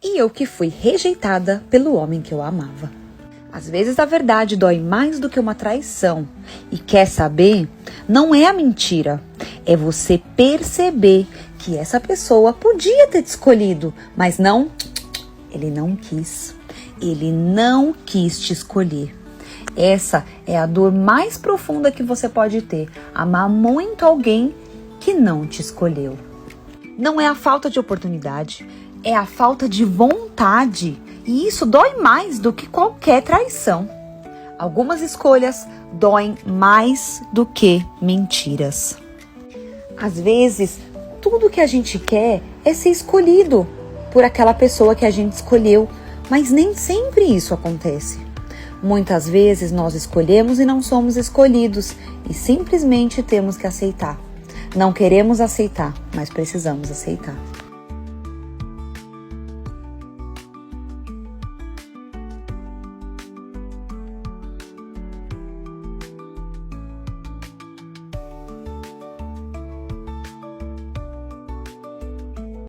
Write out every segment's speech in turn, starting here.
E eu que fui rejeitada pelo homem que eu amava. Às vezes a verdade dói mais do que uma traição. E quer saber? Não é a mentira. É você perceber que essa pessoa podia ter te escolhido, mas não, ele não quis. Ele não quis te escolher. Essa é a dor mais profunda que você pode ter. Amar muito alguém que não te escolheu. Não é a falta de oportunidade, é a falta de vontade. E isso dói mais do que qualquer traição. Algumas escolhas doem mais do que mentiras. Às vezes, tudo que a gente quer é ser escolhido por aquela pessoa que a gente escolheu, mas nem sempre isso acontece. Muitas vezes nós escolhemos e não somos escolhidos e simplesmente temos que aceitar. Não queremos aceitar, mas precisamos aceitar.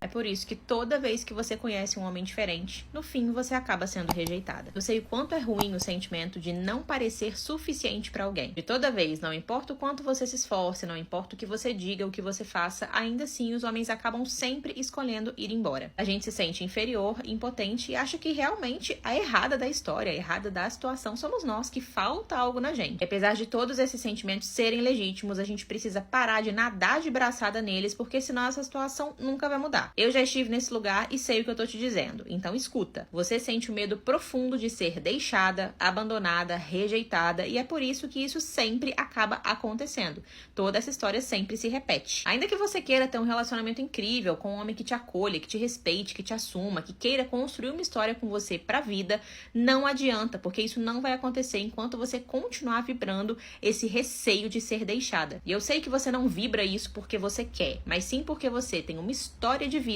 É por isso que toda vez que você conhece um homem diferente, no fim você acaba sendo rejeitada. Eu sei o quanto é ruim o sentimento de não parecer suficiente pra alguém. De toda vez, não importa o quanto você se esforce, não importa o que você diga, o que você faça, ainda assim os homens acabam sempre escolhendo ir embora. A gente se sente inferior, impotente e acha que realmente a errada da história, a errada da situação somos nós, que falta algo na gente. E apesar de todos esses sentimentos serem legítimos, a gente precisa parar de nadar de braçada neles, porque senão essa situação nunca vai mudar. Eu já estive nesse lugar e sei o que eu tô te dizendo. Então escuta. Você sente o medo profundo de ser deixada, abandonada, rejeitada, e é por isso que isso sempre acaba acontecendo. Toda essa história sempre se repete. Ainda que você queira ter um relacionamento incrível com um homem que te acolha, que te respeite, que te assuma, que queira construir uma história com você pra vida, não adianta, porque isso não vai acontecer enquanto você continuar vibrando esse receio de ser deixada. E eu sei que você não vibra isso porque você quer, mas sim porque você tem uma história de vida.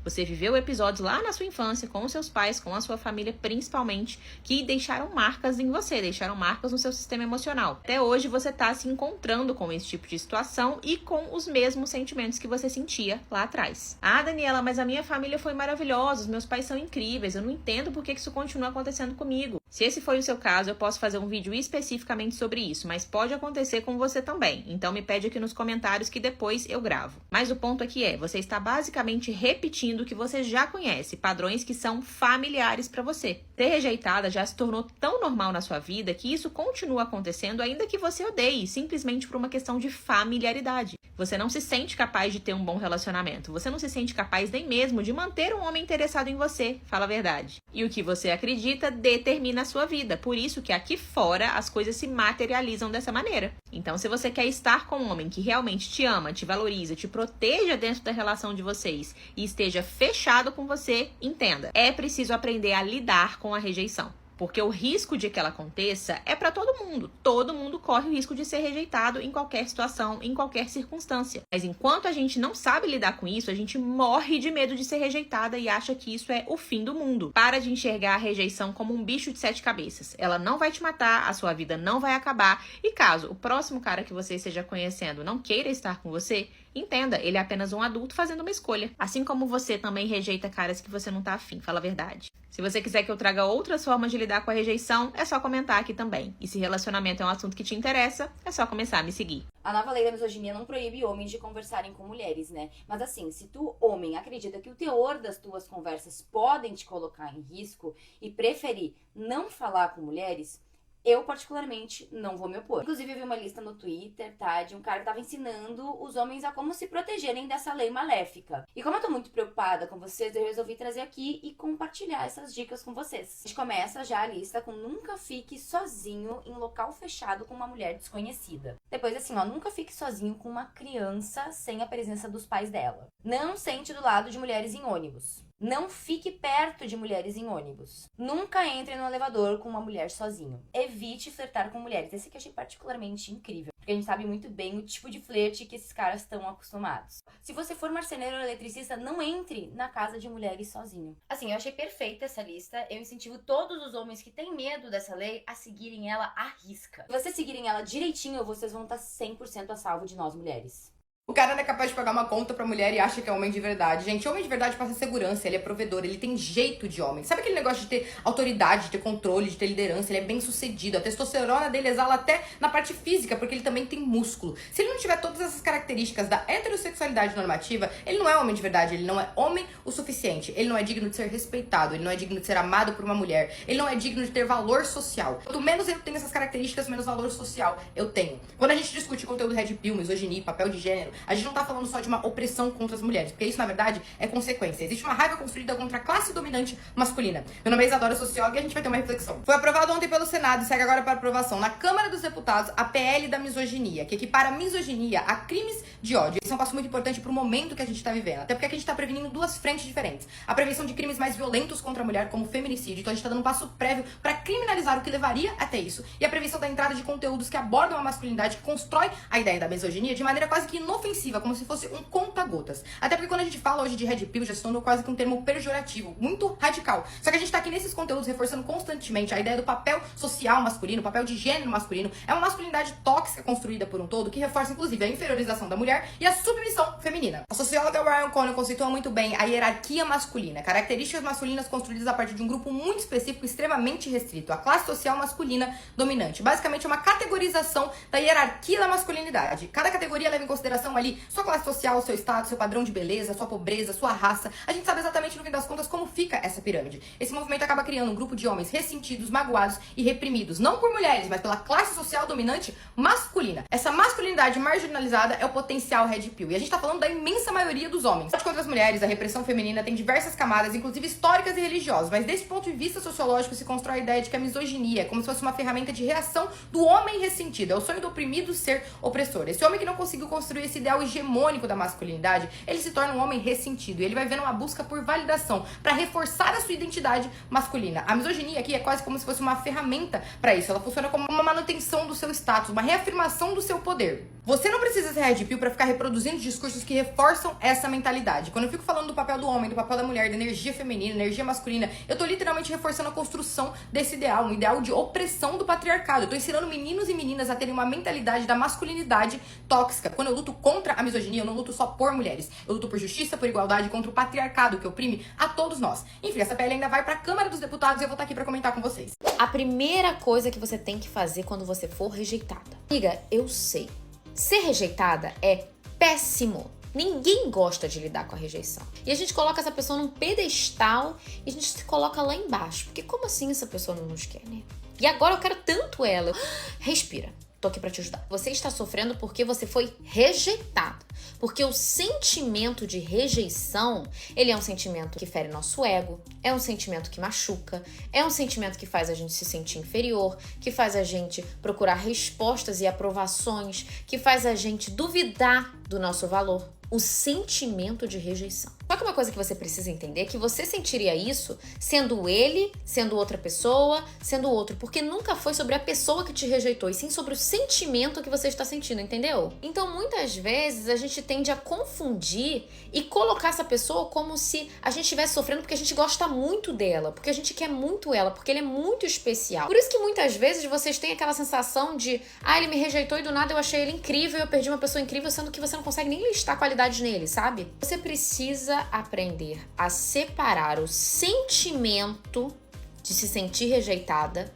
Você viveu episódios lá na sua infância, com os seus pais, com a sua família principalmente, que deixaram marcas em você, deixaram marcas no seu sistema emocional. Até hoje você tá se encontrando com esse tipo de situação e com os mesmos sentimentos que você sentia lá atrás. Ah, Daniela, mas a minha família foi maravilhosa, os meus pais são incríveis, eu não entendo por que isso continua acontecendo comigo. Se esse foi o seu caso, eu posso fazer um vídeo especificamente sobre isso, mas pode acontecer com você também. Então me pede aqui nos comentários que depois eu gravo. Mas o ponto aqui é, você está basicamente repetindo o que você já conhece, padrões que são familiares para você. Ser rejeitada já se tornou tão normal na sua vida que isso continua acontecendo ainda que você odeie, simplesmente por uma questão de familiaridade. Você não se sente capaz de ter um bom relacionamento. Você não se sente capaz nem mesmo de manter um homem interessado em você. Fala a verdade. E o que você acredita determina a sua vida. Por isso que aqui fora as coisas se materializam dessa maneira. Então, se você quer estar com um homem que realmente te ama, te valoriza, te proteja dentro da relação de vocês e esteja fechado com você, entenda. É preciso aprender a lidar com a rejeição. Porque o risco de que ela aconteça é para todo mundo. Todo mundo corre o risco de ser rejeitado em qualquer situação, em qualquer circunstância. Mas enquanto a gente não sabe lidar com isso, a gente morre de medo de ser rejeitada e acha que isso é o fim do mundo. Para de enxergar a rejeição como um bicho de 7 cabeças. Ela não vai te matar, a sua vida não vai acabar. E caso o próximo cara que você esteja conhecendo não queira estar com você, entenda, ele é apenas um adulto fazendo uma escolha. Assim como você também rejeita caras que você não tá afim, fala a verdade. Se você quiser que eu traga outras formas de lidar com a rejeição, é só comentar aqui também. E se relacionamento é um assunto que te interessa, é só começar a me seguir. A nova lei da misoginia não proíbe homens de conversarem com mulheres, né? Mas assim, se tu, homem, acredita que o teor das tuas conversas podem te colocar em risco e preferir não falar com mulheres, eu, particularmente, não vou me opor. Inclusive, eu vi uma lista no Twitter, tá? De um cara que tava ensinando os homens a como se protegerem dessa lei maléfica. E como eu tô muito preocupada com vocês, eu resolvi trazer aqui e compartilhar essas dicas com vocês. A gente começa já a lista com nunca fique sozinho em local fechado com uma mulher desconhecida. Depois, assim, ó, nunca fique sozinho com uma criança sem a presença dos pais dela. Não sente do lado de mulheres em ônibus. Não fique perto de mulheres em ônibus. Nunca entre no elevador com uma mulher sozinho. Evite flertar com mulheres. Esse aqui eu achei particularmente incrível, porque a gente sabe muito bem o tipo de flerte que esses caras estão acostumados. Se você for marceneiro ou eletricista, não entre na casa de mulheres sozinho. Assim, eu achei perfeita essa lista. Eu incentivo todos os homens que têm medo dessa lei a seguirem ela à risca. Se vocês seguirem ela direitinho, vocês vão estar 100% a salvo de nós mulheres. O cara não é capaz de pagar uma conta pra mulher e acha que é homem de verdade. Gente, homem de verdade passa segurança, ele é provedor, ele tem jeito de homem. Sabe aquele negócio de ter autoridade, de ter controle, de ter liderança? Ele é bem sucedido. A testosterona dele exala até na parte física, porque ele também tem músculo. Se ele não tiver todas essas características da heterossexualidade normativa, ele não é homem de verdade, ele não é homem o suficiente. Ele não é digno de ser respeitado, ele não é digno de ser amado por uma mulher, ele não é digno de ter valor social. Quanto menos eu tenho essas características, menos valor social eu tenho. Quando a gente discute conteúdo red pill, misoginia, papel de gênero, a gente não tá falando só de uma opressão contra as mulheres, porque isso, na verdade, é consequência. Existe uma raiva construída contra a classe dominante masculina. Meu nome é Isadora, socióloga, e a gente vai ter uma reflexão. Foi aprovado ontem pelo Senado e segue agora para aprovação na Câmara dos Deputados a PL da misoginia, que equipara a misoginia a crimes de ódio. Isso é um passo muito importante pro momento que a gente tá vivendo, até porque aqui a gente tá prevenindo duas frentes diferentes. A prevenção de crimes mais violentos contra a mulher, como feminicídio, então a gente tá dando um passo prévio para criminalizar o que levaria até isso, e a prevenção da entrada de conteúdos que abordam a masculinidade, que constrói a ideia da misoginia de maneira quase que inofensiva, como se fosse um conta-gotas. Até porque quando a gente fala hoje de red pill, já se tornou quase que um termo pejorativo, muito radical. Só que a gente tá aqui nesses conteúdos reforçando constantemente a ideia do papel social masculino, o papel de gênero masculino. É uma masculinidade tóxica construída por um todo, que reforça inclusive a inferiorização da mulher e a submissão feminina. A socióloga Ryan Connell conceitua muito bem a hierarquia masculina, características masculinas construídas a partir de um grupo muito específico, extremamente restrito, a classe social masculina dominante. Basicamente, é uma categorização da hierarquia da masculinidade. Cada categoria leva em consideração ali sua classe social, seu status, seu padrão de beleza, sua pobreza, sua raça. A gente sabe exatamente, no fim das contas, como fica essa pirâmide. Esse movimento acaba criando um grupo de homens ressentidos, magoados e reprimidos, não por mulheres, mas pela classe social dominante masculina. Essa masculinidade marginalizada é o potencial red pill. E a gente tá falando da imensa maioria dos homens. Contra as mulheres, a repressão feminina tem diversas camadas, inclusive históricas e religiosas, mas desse ponto de vista sociológico se constrói a ideia de que a misoginia é como se fosse uma ferramenta de reação do homem ressentido. É o sonho do oprimido ser opressor. Esse homem que não conseguiu construir esse ideal hegemônico da masculinidade, ele se torna um homem ressentido e ele vai vendo uma busca por validação para reforçar a sua identidade masculina. A misoginia aqui é quase como se fosse uma ferramenta para isso. Ela funciona como uma manutenção do seu status, uma reafirmação do seu poder. Você não precisa ser red pill para ficar reproduzindo discursos que reforçam essa mentalidade. Quando eu fico falando do papel do homem, do papel da mulher, da energia feminina, energia masculina, eu tô literalmente reforçando a construção desse ideal, um ideal de opressão do patriarcado. Eu tô ensinando meninos e meninas a terem uma mentalidade da masculinidade tóxica. Quando eu luto contra a misoginia, eu não luto só por mulheres. Eu luto por justiça, por igualdade, contra o patriarcado que oprime a todos nós. Enfim, essa PL ainda vai pra Câmara dos Deputados e eu vou estar aqui pra comentar com vocês. A primeira coisa que você tem que fazer quando você for rejeitada. Amiga, eu sei. Ser rejeitada é péssimo. Ninguém gosta de lidar com a rejeição. E a gente coloca essa pessoa num pedestal e a gente se coloca lá embaixo. Porque como assim essa pessoa não nos quer, né? E agora eu quero tanto ela. Respira. Tô aqui pra te ajudar. Você está sofrendo porque você foi rejeitado. Porque o sentimento de rejeição, ele é um sentimento que fere nosso ego, é um sentimento que machuca, é um sentimento que faz a gente se sentir inferior, que faz a gente procurar respostas e aprovações, que faz a gente duvidar do nosso valor. O sentimento de rejeição. Só que uma coisa que você precisa entender é que você sentiria isso sendo ele, sendo outra pessoa, sendo outro, porque nunca foi sobre a pessoa que te rejeitou, e sim sobre o sentimento que você está sentindo, entendeu? Então, muitas vezes, a gente tende a confundir e colocar essa pessoa como se a gente estivesse sofrendo porque a gente gosta muito dela, porque a gente quer muito ela, porque ele é muito especial. Por isso que muitas vezes vocês têm aquela sensação de ele me rejeitou e do nada eu achei ele incrível, eu perdi uma pessoa incrível, sendo que você não consegue nem listar qualidades nele, sabe? Você precisa aprender a separar o sentimento de se sentir rejeitada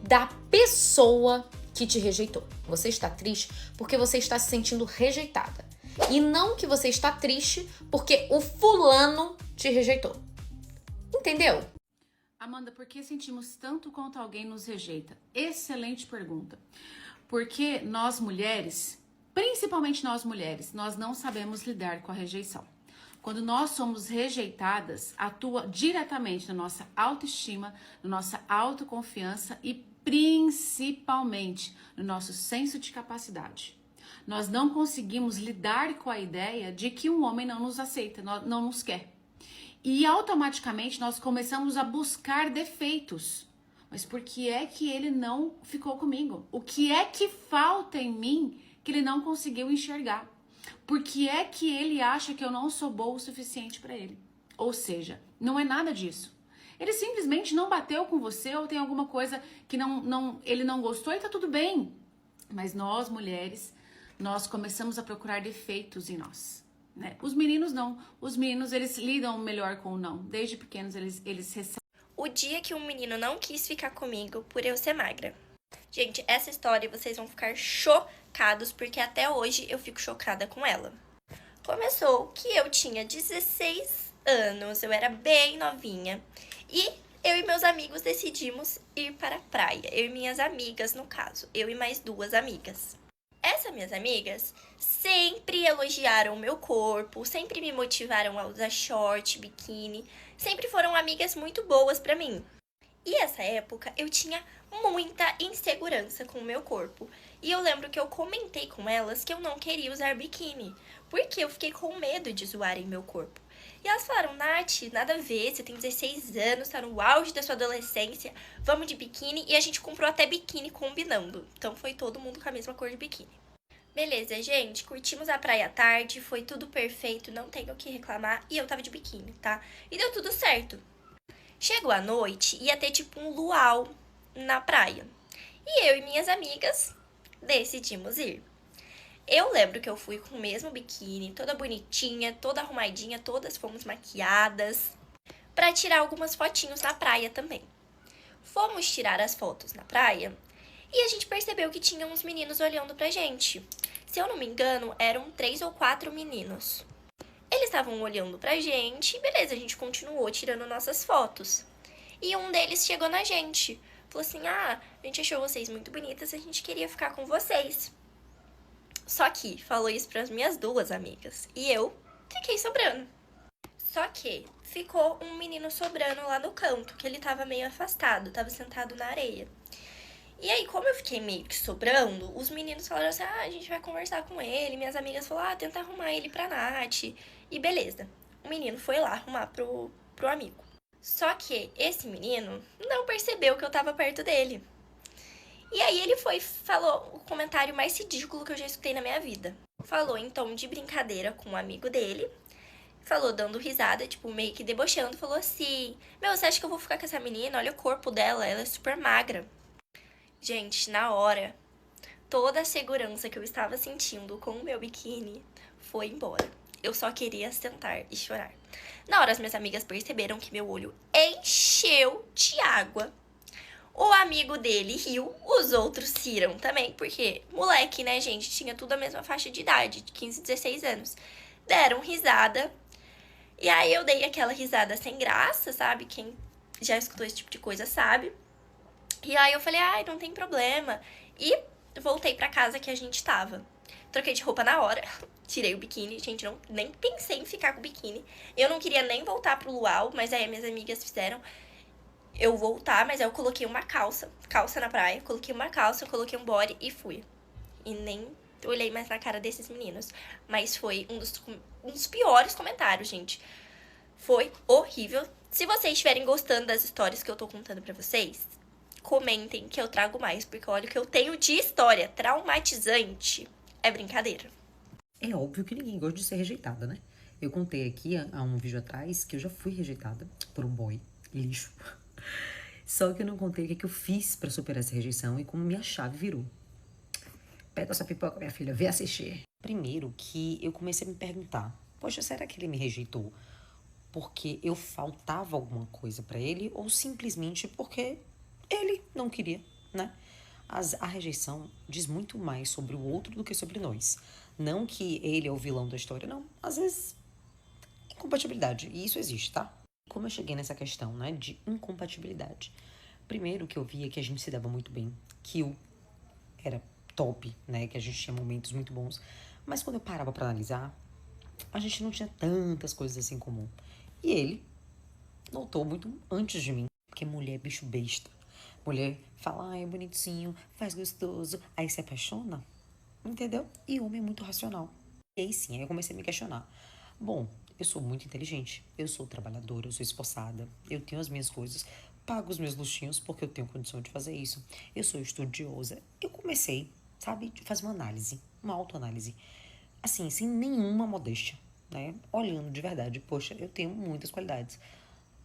da pessoa que te rejeitou. Você está triste porque você está se sentindo rejeitada. E não que você está triste porque o fulano te rejeitou. Entendeu? Amanda, por que sentimos tanto quando alguém nos rejeita? Excelente pergunta. Porque nós mulheres, principalmente nós mulheres, nós não sabemos lidar com a rejeição. Quando nós somos rejeitadas, atua diretamente na nossa autoestima, na nossa autoconfiança e principalmente no nosso senso de capacidade. Nós não conseguimos lidar com a ideia de que um homem não nos aceita, não nos quer. E automaticamente nós começamos a buscar defeitos. Mas por que é que ele não ficou comigo? O que é que falta em mim que ele não conseguiu enxergar? Por que é que ele acha que eu não sou boa o suficiente para ele? Ou seja, não é nada disso. Ele simplesmente não bateu com você ou tem alguma coisa que ele não gostou e tá tudo bem. Mas nós, mulheres, nós começamos a procurar defeitos em nós, né? Os meninos não. Os meninos, eles lidam melhor com o não. Desde pequenos, eles recebem. O dia que um menino não quis ficar comigo por eu ser magra. Gente, essa história vocês vão ficar chocados, porque até hoje eu fico chocada com ela. Começou que eu tinha 16 anos, eu era bem novinha, e eu e meus amigos decidimos ir para a praia. Eu e minhas amigas, no caso, eu e mais 2 amigas. Essas minhas amigas sempre elogiaram o meu corpo, sempre me motivaram a usar short, biquíni, sempre foram amigas muito boas pra mim. E essa época eu tinha muita insegurança com o meu corpo. E eu lembro que eu comentei com elas que eu não queria usar biquíni, porque eu fiquei com medo de zoarem meu corpo. E elas falaram, Nath, nada a ver, você tem 16 anos, tá no auge da sua adolescência, vamos de biquíni. E a gente comprou até biquíni combinando. Então foi todo mundo com a mesma cor de biquíni. Beleza, gente, curtimos a praia à tarde, foi tudo perfeito, não tenho o que reclamar. E eu tava de biquíni, tá? E deu tudo certo. Chegou a noite, ia ter tipo um luau na praia. E eu e minhas amigas decidimos ir. Eu lembro que eu fui com o mesmo biquíni, toda bonitinha, toda arrumadinha, todas fomos maquiadas, pra tirar algumas fotinhos na praia também. Fomos tirar as fotos na praia e a gente percebeu que tinha uns meninos olhando pra gente. Se eu não me engano, eram 3 ou 4 meninos. Eles estavam olhando pra gente e beleza, a gente continuou tirando nossas fotos. E um deles chegou na gente, falou assim, a gente achou vocês muito bonitas, a gente queria ficar com vocês. Só que falou isso para as minhas 2 amigas. E eu fiquei sobrando. Só que ficou um menino sobrando lá no canto, que ele tava meio afastado, tava sentado na areia. E aí, como eu fiquei meio que sobrando, os meninos falaram assim, a gente vai conversar com ele. Minhas amigas falaram, tenta arrumar ele pra Nath. E beleza. O menino foi lá arrumar pro amigo. Só que esse menino não percebeu que eu tava perto dele. E aí ele falou o comentário mais ridículo que eu já escutei na minha vida. Falou em tom de brincadeira com um amigo dele. Falou dando risada, tipo, meio que debochando. Falou assim, meu, você acha que eu vou ficar com essa menina? Olha o corpo dela, ela é super magra. Gente, na hora, toda a segurança que eu estava sentindo com o meu biquíni foi embora. Eu só queria sentar e chorar. Na hora, as minhas amigas perceberam que meu olho encheu de água. O amigo dele riu, os outros riram também, porque moleque, né, gente, tinha tudo a mesma faixa de idade, de 15, 16 anos. Deram risada, e aí eu dei aquela risada sem graça, sabe? Quem já escutou esse tipo de coisa sabe. E aí eu falei, ai, não tem problema. E voltei pra casa que a gente tava. Troquei de roupa na hora, tirei o biquíni, gente, nem pensei em ficar com o biquíni. Eu não queria nem voltar pro luau, mas aí minhas amigas fizeram eu voltar, mas aí eu coloquei uma calça na praia, coloquei uma calça, coloquei um body e fui. E nem olhei mais na cara desses meninos. Mas foi um dos piores comentários, gente. Foi horrível. Se vocês estiverem gostando das histórias que eu tô contando pra vocês, comentem que eu trago mais, porque olha o que eu tenho de história traumatizante. É brincadeira. É óbvio que ninguém gosta de ser rejeitada, né? Eu contei aqui há um vídeo atrás que eu já fui rejeitada por um boy lixo. Só que eu não contei o que eu fiz pra superar essa rejeição e como minha chave virou. Pega essa pipoca, minha filha, vê assistir. Primeiro que eu comecei a me perguntar, poxa, será que ele me rejeitou porque eu faltava alguma coisa pra ele ou simplesmente porque ele não queria, né? A rejeição diz muito mais sobre o outro do que sobre nós. Não que ele é o vilão da história, não. Às vezes, incompatibilidade. E isso existe, tá? Como eu cheguei nessa questão, né, de incompatibilidade? Primeiro que eu via que a gente se dava muito bem, que eu era top, né, que a gente tinha momentos muito bons. Mas quando eu parava pra analisar, a gente não tinha tantas coisas assim em comum. E ele notou muito antes de mim, porque mulher é bicho besta. Mulher fala, ai, é bonitinho, faz gostoso, aí se apaixona, entendeu? E homem é muito racional. E aí sim, aí eu comecei a me questionar. Bom, eu sou muito inteligente, eu sou trabalhadora, eu sou esforçada, eu tenho as minhas coisas, pago os meus luxinhos porque eu tenho condição de fazer isso. Eu sou estudiosa. Eu comecei, sabe, a fazer uma análise, uma autoanálise, assim, sem nenhuma modéstia, né? Olhando de verdade, poxa, eu tenho muitas qualidades.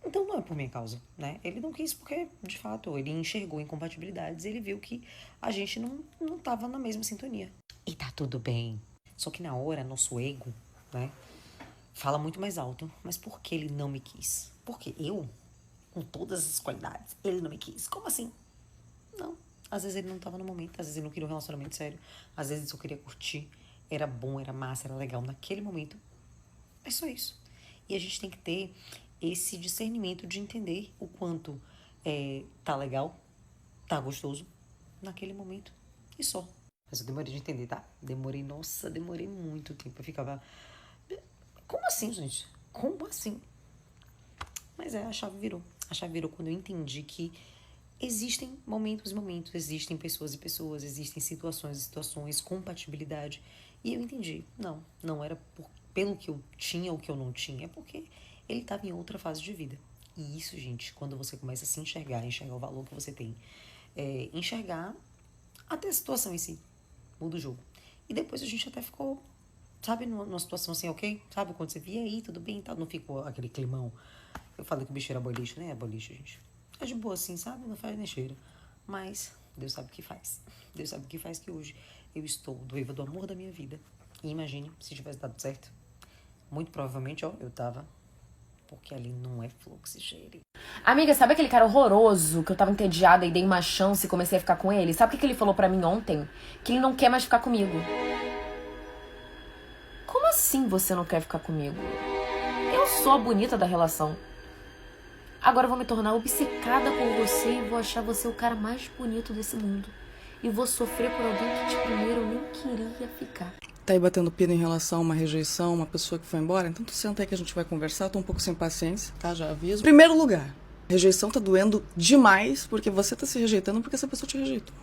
Então não é por minha causa, né? Ele não quis porque, de fato, ele enxergou incompatibilidades, ele viu que a gente não tava na mesma sintonia. e tá tudo bem. Só que na hora, nosso ego, né, fala muito mais alto. Mas por que ele não me quis? Porque eu, com todas as qualidades, ele não me quis. Como assim? Não. Às vezes ele não tava no momento, às vezes ele não queria um relacionamento sério, às vezes ele só queria curtir. Era bom, era massa, era legal naquele momento. É só isso. E a gente tem que ter esse discernimento de entender o quanto tá legal, tá gostoso naquele momento e só. Mas eu demorei de entender, tá? Demorei muito tempo. Eu ficava... Como assim, gente? Como assim? Mas a chave virou. A chave virou quando eu entendi que existem momentos e momentos, existem pessoas e pessoas, existem situações e situações, compatibilidade. E eu entendi. Não era pelo que eu tinha ou que eu não tinha, é porque ele estava em outra fase de vida. E isso, gente, quando você começa a se enxergar o valor que você tem, enxergar até a situação em si, muda o jogo. E depois a gente até ficou, sabe, numa situação assim, ok? Sabe, quando você via aí, tudo bem e tal, não ficou aquele climão. Eu falei que o bicho era boliche, né? É boliche, gente. É de boa assim, sabe? Não faz nem cheiro. Mas Deus sabe o que faz. Deus sabe o que faz que hoje eu estou noiva do amor da minha vida. E imagine se tivesse dado certo. Muito provavelmente, ó, eu tava... Porque ali não é fluxo, cheire. Amiga, sabe aquele cara horroroso que eu tava entediada e dei uma chance e comecei a ficar com ele? Sabe o que ele falou pra mim ontem? Que ele não quer mais ficar comigo. Como assim você não quer ficar comigo? Eu sou a bonita da relação. Agora eu vou me tornar obcecada por você e vou achar você o cara mais bonito desse mundo. E vou sofrer por alguém que de primeiro eu nem queria ficar. Tá aí batendo pino em relação a uma rejeição, uma pessoa que foi embora? Então tu senta aí que a gente vai conversar. Tô um pouco sem paciência, tá? Já aviso. Primeiro lugar, rejeição tá doendo demais porque você tá se rejeitando porque essa pessoa te rejeitou.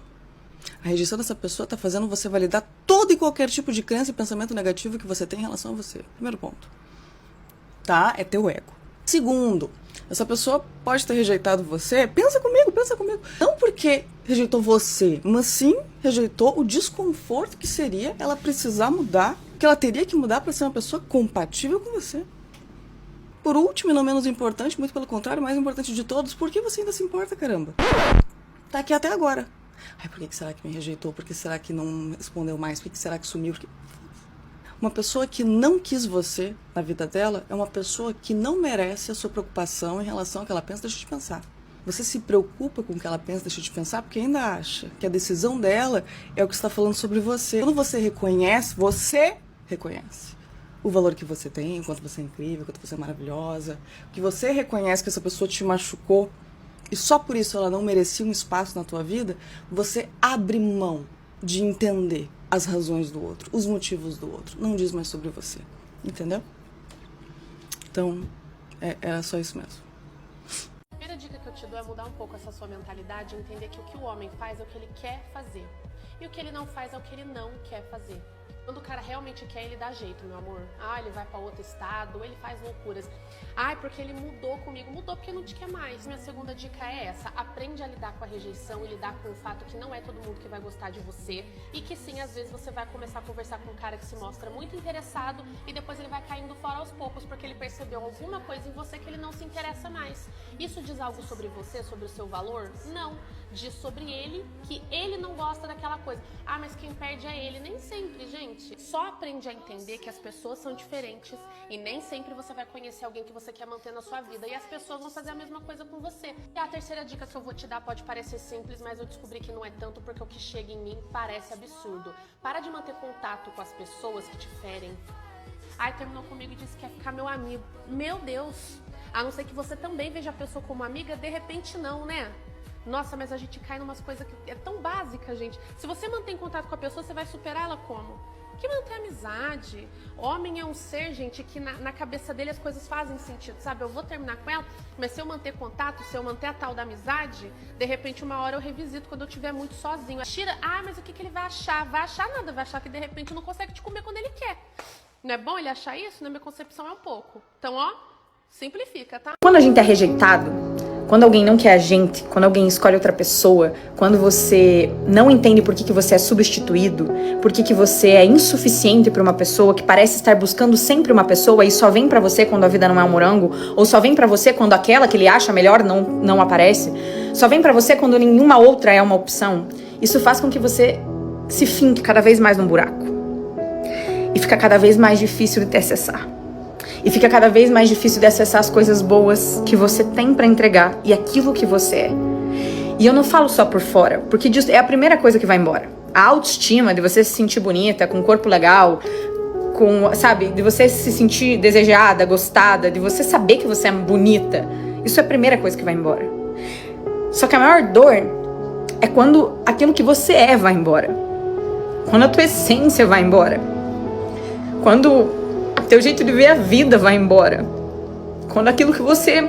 A rejeição dessa pessoa tá fazendo você validar todo e qualquer tipo de crença e pensamento negativo que você tem em relação a você. Primeiro ponto. Tá? É teu ego. Segundo, essa pessoa pode ter rejeitado você. Pensa comigo. Não porque rejeitou você, mas sim rejeitou o desconforto que seria ela precisar mudar, que ela teria que mudar para ser uma pessoa compatível com você. Por último e não menos importante, muito pelo contrário, mais importante de todos, por que você ainda se importa, caramba? Tá aqui até agora. Ai, por que será que me rejeitou? Por que será que não respondeu mais? Por que será que sumiu? Uma pessoa que não quis você na vida dela é uma pessoa que não merece a sua preocupação em relação ao que ela pensa, deixa de pensar. Você se preocupa com o que ela pensa, deixa de pensar, porque ainda acha que a decisão dela é o que está falando sobre você. Quando você reconhece o valor que você tem, o quanto você é incrível, o quanto você é maravilhosa, que você reconhece que essa pessoa te machucou e só por isso ela não merecia um espaço na tua vida, você abre mão de entender as razões do outro, os motivos do outro. Não diz mais sobre você, entendeu? Então, era só isso mesmo. A primeira dica que eu te dou é mudar um pouco essa sua mentalidade e entender que o que o homem faz é o que ele quer fazer. E o que ele não faz é o que ele não quer fazer. Quando o cara realmente quer, ele dá jeito, meu amor. Ah, ele vai pra outro estado, ele faz loucuras. Ai, porque ele mudou comigo. Mudou porque não te quer mais. Minha segunda dica é essa. Aprende a lidar com a rejeição e lidar com o fato que não é todo mundo que vai gostar de você. E que sim, às vezes você vai começar a conversar com um cara que se mostra muito interessado e depois ele vai caindo fora aos poucos porque ele percebeu alguma coisa em você que ele não se interessa mais. Isso diz algo sobre você, sobre o seu valor? Não. Diz sobre ele que ele não gosta daquela coisa. Ah, mas quem perde é ele. Nem sempre, gente. Só aprende a entender que as pessoas são diferentes e nem sempre você vai conhecer alguém que você quer manter na sua vida. E as pessoas vão fazer a mesma coisa com você. E a terceira dica que eu vou te dar pode parecer simples, mas eu descobri que não é tanto porque o que chega em mim parece absurdo. Para de manter contato com as pessoas que te ferem. Ai, terminou comigo e disse que quer ficar meu amigo. Meu Deus! A não ser que você também veja a pessoa como amiga, de repente não, né? Nossa, mas a gente cai numas coisas que é tão básica, gente. Se você mantém contato com a pessoa, você vai superar ela como? Que manter amizade. Homem é um ser, gente, que na cabeça dele as coisas fazem sentido, sabe? Eu vou terminar com ela, mas se eu manter contato, se eu manter a tal da amizade, de repente uma hora eu revisito quando eu estiver muito sozinho. Tira, mas o que ele vai achar? Vai achar nada, vai achar que de repente não consegue te comer quando ele quer. Não é bom ele achar isso? Na minha concepção é um pouco. Então, simplifica, tá? Quando a gente é rejeitado, quando alguém não quer a gente, quando alguém escolhe outra pessoa, quando você não entende por que você é substituído, por que você é insuficiente para uma pessoa que parece estar buscando sempre uma pessoa e só vem pra você quando a vida não é um morango, ou só vem pra você quando aquela que ele acha melhor não aparece, só vem pra você quando nenhuma outra é uma opção, isso faz com que você se finque cada vez mais num buraco. E fica cada vez mais difícil de te acessar. E fica cada vez mais difícil de acessar as coisas boas que você tem pra entregar e aquilo que você é. E eu não falo só por fora, porque é a primeira coisa que vai embora. A autoestima de você se sentir bonita, com um corpo legal, sabe, de você se sentir desejada, gostada, de você saber que você é bonita. Isso é a primeira coisa que vai embora. Só que a maior dor é quando aquilo que você é vai embora. Quando a tua essência vai embora. Quando teu jeito de ver a vida vai embora. Quando aquilo que você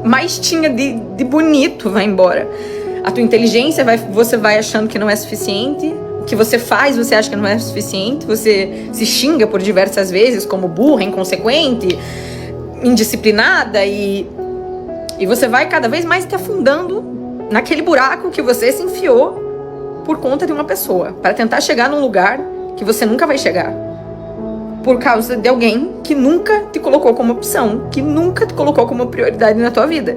mais tinha de bonito vai embora. A tua inteligência, você vai achando que não é suficiente. O que você faz, você acha que não é suficiente. Você se xinga por diversas vezes como burra, inconsequente, indisciplinada. E você vai cada vez mais te afundando naquele buraco que você se enfiou por conta de uma pessoa. Para tentar chegar num lugar que você nunca vai chegar. Por causa de alguém que nunca te colocou como opção, que nunca te colocou como prioridade na tua vida.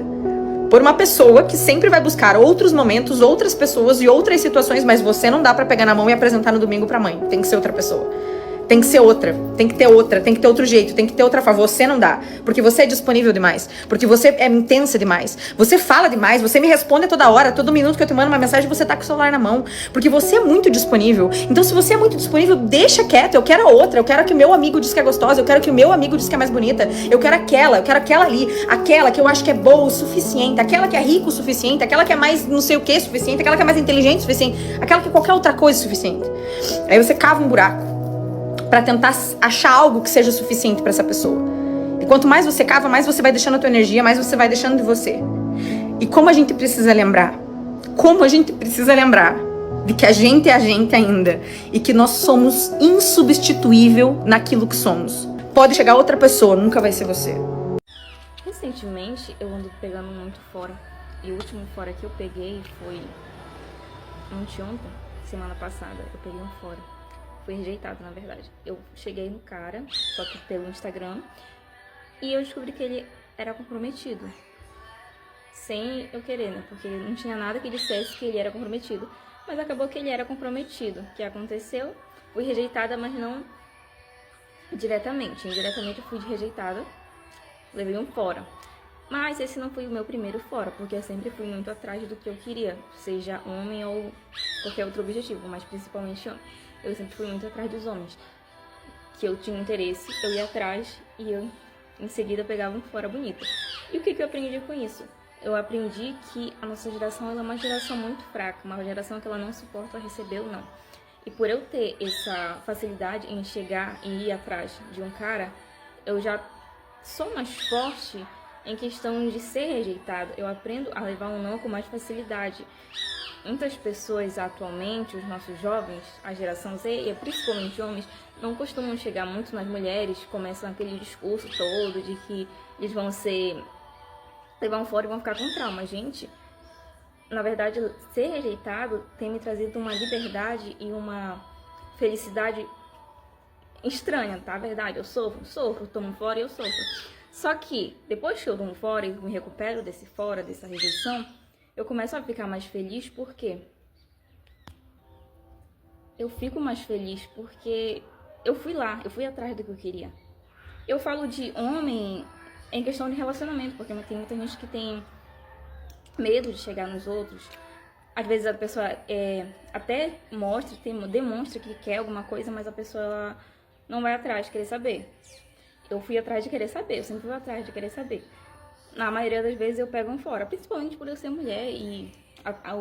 Por uma pessoa que sempre vai buscar outros momentos, outras pessoas e outras situações, mas você não dá pra pegar na mão e apresentar no domingo pra mãe. Tem que ser outra pessoa. Tem que ser outra, tem que ter outra, tem que ter outro jeito, tem que ter outra favor. Você não dá, porque você é disponível demais, porque você é intensa demais, você fala demais, você me responde a toda hora, todo minuto que eu te mando uma mensagem, você tá com o celular na mão, porque você é muito disponível. Então se você é muito disponível, deixa quieto. Eu quero a outra, eu quero que o meu amigo diz que é gostosa, eu quero que o meu amigo diz que é mais bonita, eu quero aquela ali, aquela que eu acho que é boa o suficiente, aquela que é rica o suficiente, aquela que é mais não sei o que suficiente, aquela que é mais inteligente o suficiente, aquela que é qualquer outra coisa suficiente. Aí você cava um buraco pra tentar achar algo que seja suficiente pra essa pessoa. E quanto mais você cava, mais você vai deixando a tua energia, mais você vai deixando de você. E como a gente precisa lembrar de que a gente é a gente ainda e que nós somos insubstituível naquilo que somos. Pode chegar outra pessoa, nunca vai ser você. Recentemente eu ando pegando muito fora. E o último fora que eu peguei foi ontem, semana passada, eu peguei um fora. Fui rejeitado, na verdade. Eu cheguei no cara, só que pelo Instagram, e eu descobri que ele era comprometido. Sem eu querer, né? Porque não tinha nada que dissesse que ele era comprometido. Mas acabou que ele era comprometido. O que aconteceu? Fui rejeitada, mas não diretamente. Indiretamente eu fui rejeitada. Levei um fora. Mas esse não foi o meu primeiro fora, porque eu sempre fui muito atrás do que eu queria. Seja homem ou qualquer outro objetivo, mas principalmente homem. Eu sempre fui muito atrás dos homens. Que eu tinha interesse, eu ia atrás e eu em seguida pegava um fora bonito. E o que eu aprendi com isso? Eu aprendi que a nossa geração ela é uma geração muito fraca, uma geração que ela não suporta receber ou não. E por eu ter essa facilidade em chegar e ir atrás de um cara, eu já sou mais forte em questão de ser rejeitada. Eu aprendo a levar um não com mais facilidade. Muitas pessoas atualmente, os nossos jovens, a geração Z, e principalmente homens, não costumam chegar muito nas mulheres, começam aquele discurso todo de que eles vão levar um fora e vão ficar com trauma. Gente, na verdade, ser rejeitado tem me trazido uma liberdade e uma felicidade estranha, tá? A verdade, eu sofro, tomo fora e eu sofro. Só que, depois que eu tomo fora e me recupero desse fora, dessa rejeição, eu começo a ficar mais feliz porque eu fico mais feliz porque eu fui lá, eu fui atrás do que eu queria. Eu falo de homem em questão de relacionamento, porque tem muita gente que tem medo de chegar nos outros. Às vezes a pessoa até demonstra que quer alguma coisa, mas a pessoa não vai atrás de querer saber. Eu fui atrás de querer saber, eu sempre fui atrás de querer saber. Na maioria das vezes eu pego um fora, principalmente por eu ser mulher e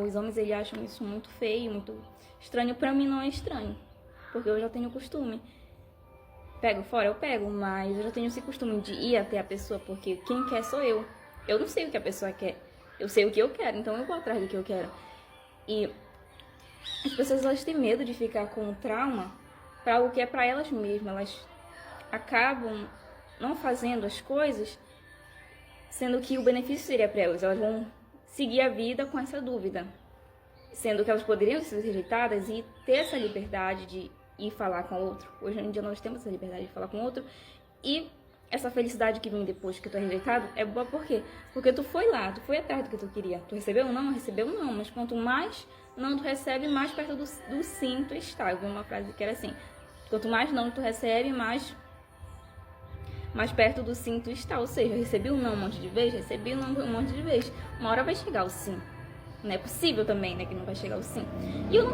os homens eles acham isso muito feio, muito estranho. Pra mim não é estranho, porque eu já tenho costume. Pego fora, eu pego, mas eu já tenho esse costume de ir até a pessoa, porque quem quer sou eu. Eu não sei o que a pessoa quer, eu sei o que eu quero, então eu vou atrás do que eu quero. E as pessoas elas têm medo de ficar com um trauma para algo que é para elas mesmas. Elas acabam não fazendo as coisas, sendo que o benefício seria para elas. Elas vão seguir a vida com essa dúvida, sendo que elas poderiam ser rejeitadas e ter essa liberdade de ir falar com o outro. Hoje em dia nós temos essa liberdade de falar com o outro e essa felicidade que vem depois que tu é rejeitado é boa por quê? Porque tu foi lá, tu foi atrás do que tu queria. Tu recebeu ou não? Recebeu não. Mas quanto mais não tu recebe, mais perto do sim tu está. Eu vi uma frase que era assim: quanto mais não tu recebe, mais perto do sim tu está. Ou seja, eu recebi o não um monte de vezes, recebi o não um monte de vezes. Uma hora vai chegar o sim. Não é possível também, né, que não vai chegar o sim. E eu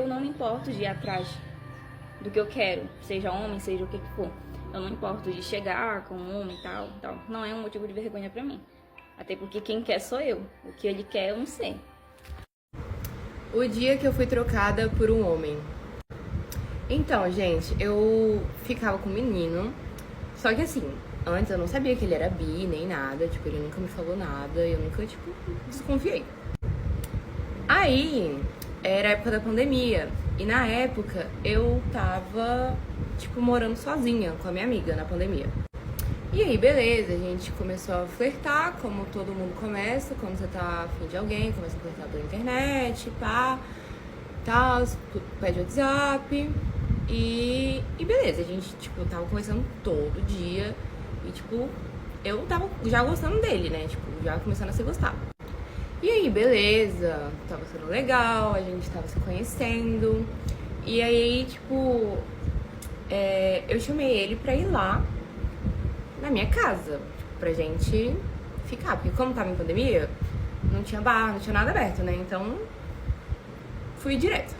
não me importo de ir atrás do que eu quero, seja homem, seja o que for. Eu não importo de chegar com um homem e tal. Não é um motivo de vergonha pra mim. Até porque quem quer sou eu. O que ele quer eu não sei. O dia que eu fui trocada por um homem. Então, gente, eu ficava com um menino. Só que assim, antes eu não sabia que ele era bi, nem nada. Tipo, ele nunca me falou nada. Eu nunca, tipo, desconfiei. Aí, era a época da pandemia. E na época, eu tava, tipo, morando sozinha com a minha amiga na pandemia. E aí, beleza, a gente começou a flertar, como todo mundo começa, quando você tá afim de alguém, começa a flertar pela internet, pá, tal, pede WhatsApp. E beleza, a gente, tipo, tava conversando todo dia. E, tipo, eu tava já gostando dele, né? Tipo, já começando a se gostar. E aí, beleza, tava sendo legal, a gente tava se conhecendo. E aí, tipo, eu chamei ele pra ir lá na minha casa, tipo, pra gente ficar. Porque como tava em pandemia, não tinha bar, não tinha nada aberto, né? Então, fui direto.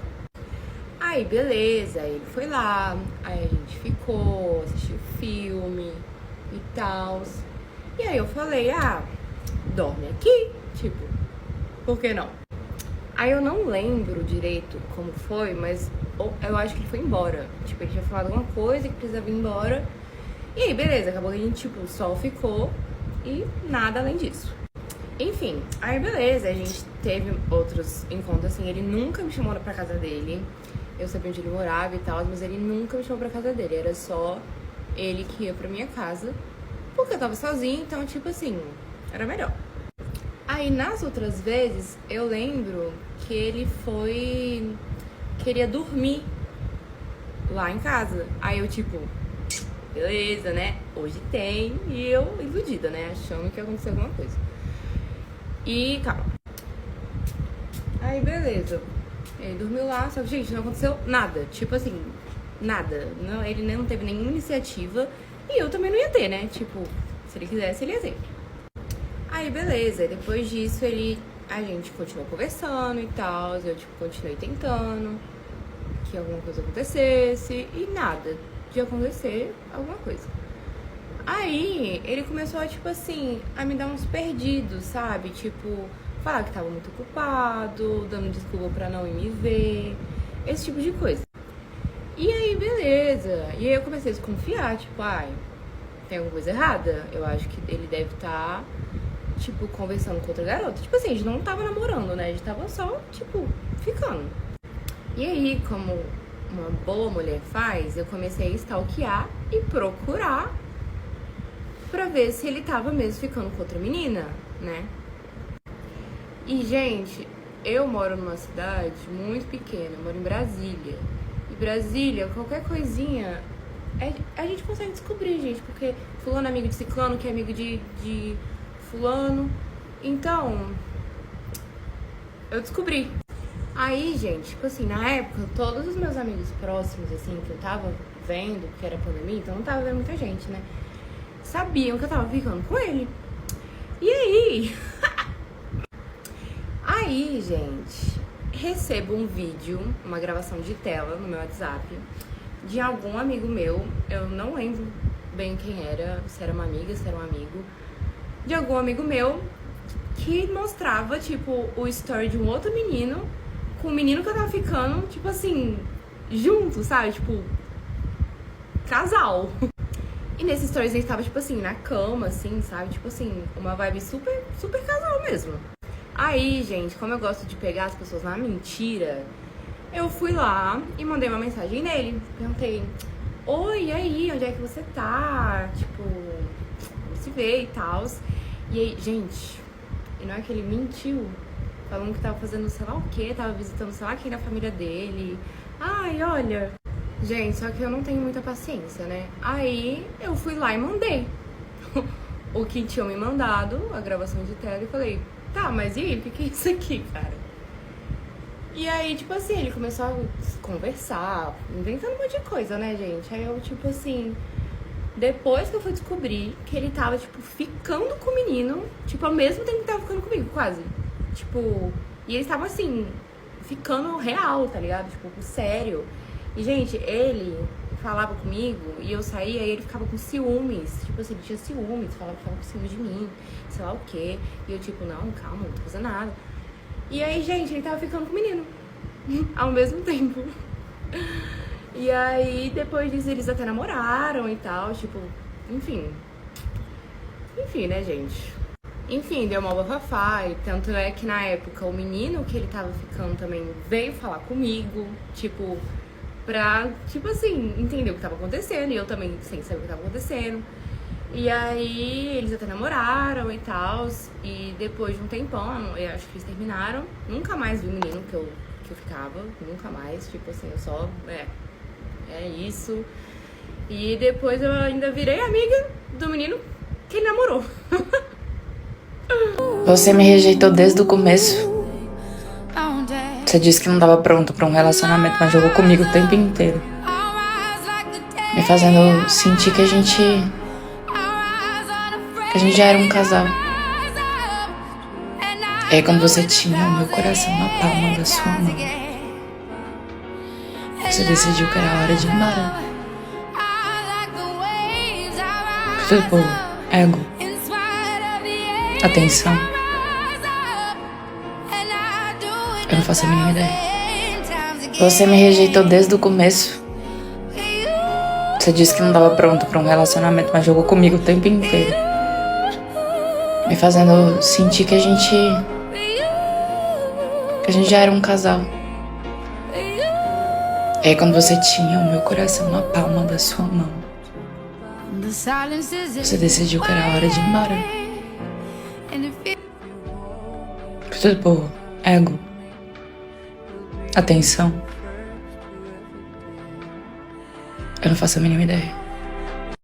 Aí, beleza, aí ele foi lá, aí a gente ficou, assistiu filme e tal. E aí eu falei, dorme aqui, tipo, por que não? Aí eu não lembro direito como foi, mas eu acho que ele foi embora. Tipo, ele tinha falado alguma coisa que precisava ir embora. E aí, beleza, acabou que a gente, tipo, só ficou e nada além disso. Enfim, aí beleza, a gente teve outros encontros, assim, ele nunca me chamou pra casa dele. Eu sabia onde ele morava e tal, mas ele nunca me chamou pra casa dele. Era só ele que ia pra minha casa, porque eu tava sozinha, então, tipo assim, era melhor. Aí, nas outras vezes, eu lembro que ele queria dormir lá em casa. Aí eu, tipo, beleza, né? Hoje tem. E eu, iludida, né? Achando que ia acontecer alguma coisa. E, calma. Aí, beleza. Ele dormiu lá, só que, gente, não aconteceu nada. Tipo assim, nada. Não, ele não teve nenhuma iniciativa. E eu também não ia ter, né? Tipo, se ele quisesse, ele ia ter. Aí, beleza. Depois disso, a gente continuou conversando e tal. Eu, tipo, continuei tentando que alguma coisa acontecesse. E nada de acontecer alguma coisa. Aí, ele começou a, tipo assim, a me dar uns perdidos, sabe? Tipo, falar que tava muito ocupado, dando desculpa pra não ir me ver, esse tipo de coisa. E aí, beleza. E aí eu comecei a desconfiar, tipo, tem alguma coisa errada? Eu acho que ele deve estar, tipo, conversando com outra garota. Tipo assim, a gente não tava namorando, né? A gente tava só, tipo, ficando. E aí, como uma boa mulher faz, eu comecei a stalkear e procurar pra ver se ele tava mesmo ficando com outra menina, né? E, gente, eu moro numa cidade muito pequena, eu moro em Brasília. E Brasília, qualquer coisinha, a gente consegue descobrir, gente, porque fulano é amigo de ciclano, que é amigo de fulano. Então, eu descobri. Aí, gente, tipo assim, na época, todos os meus amigos próximos, assim, que eu tava vendo, que era pandemia, então não tava vendo muita gente, né? Sabiam que eu tava ficando com ele. E aí... Aí, gente, recebo um vídeo, uma gravação de tela no meu WhatsApp de algum amigo meu, eu não lembro bem quem era, se era uma amiga, se era um amigo, de algum amigo meu que mostrava, tipo, o story de um outro menino com o menino que eu tava ficando, tipo assim, junto, sabe? Tipo, casal. E nesse stories ele tava, tipo assim, na cama, assim, sabe? Tipo assim, uma vibe super, super casal mesmo. Aí, gente, como eu gosto de pegar as pessoas na mentira, eu fui lá e mandei uma mensagem nele. Perguntei, oi, e aí, onde é que você tá? Tipo, se vê e tal. E aí, gente, e não é que ele mentiu, falando que tava fazendo sei lá o quê, tava visitando sei lá quem na família dele. Ai, olha, Gente, só que eu não tenho muita paciência, né? Aí eu fui lá e mandei o que tinham me mandado, a gravação de tela, e falei, tá, mas e aí, o que é isso aqui, cara? E aí, tipo assim, ele começou a conversar, inventando um monte de coisa, né, gente? Aí eu, tipo assim, depois que eu fui descobrir que ele tava, tipo, ficando com o menino, tipo, ao mesmo tempo que tava ficando comigo, quase. Tipo, e eles estavam assim, ficando real, tá ligado? Tipo, sério. E, gente, ele falava comigo e eu saía e ele ficava com ciúmes. Tipo assim, ele tinha ciúmes, falava que tava com ciúmes de mim, sei lá o quê. E eu, tipo, não, calma, não tô fazendo nada. E aí, gente, ele tava ficando com o menino ao mesmo tempo. E aí, depois disso, eles até namoraram e tal, tipo, enfim. Enfim, né, gente? Enfim, deu uma bafafá, e tanto é que na época o menino que ele tava ficando também veio falar comigo, tipo, pra, tipo assim, entender o que tava acontecendo, e eu também sem saber o que tava acontecendo. E aí eles até namoraram e tal, e depois de um tempão, eu acho que eles terminaram, nunca mais vi o menino que eu ficava, nunca mais, tipo assim, eu só, é isso. E depois eu ainda virei amiga do menino que ele namorou. Você me rejeitou desde o começo. Você disse que não estava pronta para um relacionamento, mas jogou comigo o tempo inteiro, me fazendo sentir que a gente já era um casal. E aí, quando você tinha o meu coração na palma da sua mão, você decidiu que era hora de ir embora. Tudo por ego, atenção. Eu não faço a mínima ideia. Você me rejeitou desde o começo. Você disse que não estava pronto para um relacionamento, mas jogou comigo o tempo inteiro, me fazendo sentir que a gente já era um casal. E aí, quando você tinha o meu coração na palma da sua mão, você decidiu que era hora de ir embora. Tudo por ego, atenção. Eu não faço a mínima ideia.